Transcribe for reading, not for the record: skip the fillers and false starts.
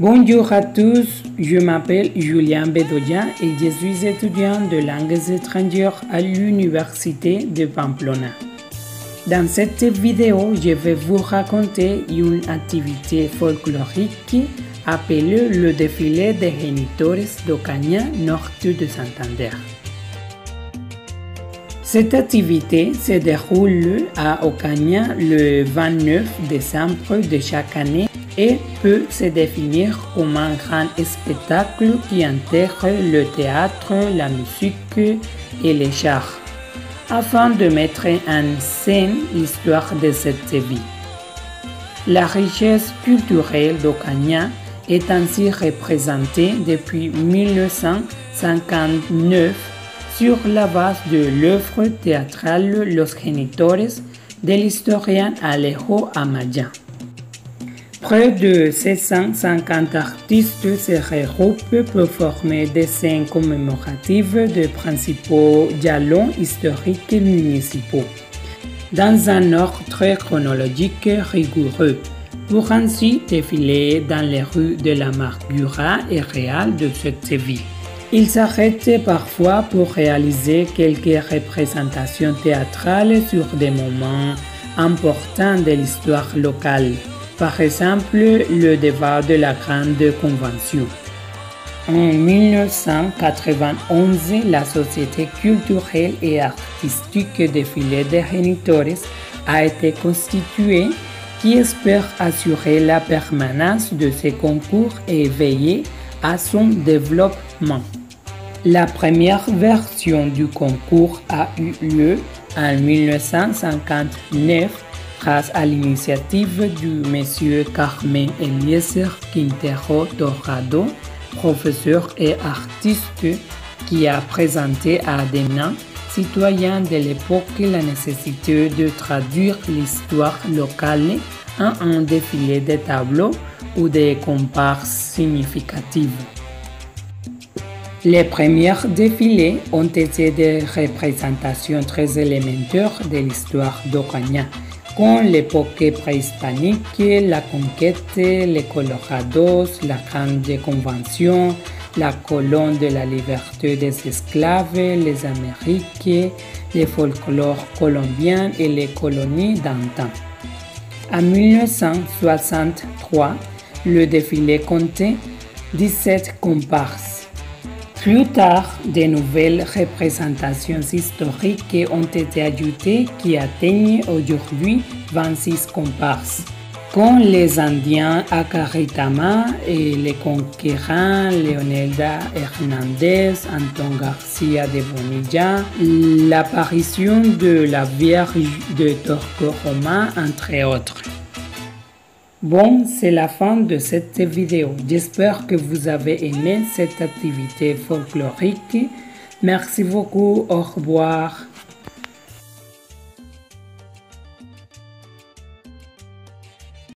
Bonjour à tous, je m'appelle Julien Bedoya et je suis étudiant de langues étrangères à l'Université de Pamplona. Dans cette vidéo, je vais vous raconter une activité folklorique appelée le défilé des génitores d'Ocaña, nord de Santander. Cette activité se déroule à Ocaña le 29 décembre de chaque année et peut se définir comme un grand spectacle qui intègre le théâtre, la musique et les chars, afin de mettre en scène l'histoire de cette vie. La richesse culturelle d'Ocaña est ainsi représentée depuis 1959 sur la base de l'œuvre théâtrale Los Genitores de l'historien Alejo Amaya. Près de 750 artistes se regroupent pour former des scènes commémoratives des principaux jalons historiques municipaux, dans un ordre chronologique rigoureux, pour ainsi défiler dans les rues de la Margura et réelle de cette ville. Ils s'arrêtent parfois pour réaliser quelques représentations théâtrales sur des moments importants de l'histoire locale. Par exemple, le débat de la Grande Convention. En 1991, la Société culturelle et artistique Défilé des Genitores a été constituée qui espère assurer la permanence de ces concours et veiller à son développement. La première version du concours a eu lieu en 1959 grâce à l'initiative du Monsieur Carmen Eliezer Quintero Dorado, professeur et artiste, qui a présenté à des nains citoyens de l'époque la nécessité de traduire l'histoire locale en un défilé de tableaux ou de comparses significatives. Les premiers défilés ont été des représentations très élémentaires de l'histoire d'Ocaña, comme l'époque préhispanique, la conquête, les Colorados, la Grande Convention, la colonne de la liberté des esclaves, les Amériques, les folklores colombiens et les colonies d'antan. En 1963, le défilé comptait 17 comparses. Plus tard, de nouvelles représentations historiques ont été ajoutées qui atteignent aujourd'hui 26 comparses, comme les Indiens Acaritama et les conquérants Leonelda Hernandez, Anton Garcia de Bonilla, l'apparition de la Vierge de Torcoroma, entre autres. Bon, c'est la fin de cette vidéo. J'espère que vous avez aimé cette activité folklorique. Merci beaucoup. Au revoir.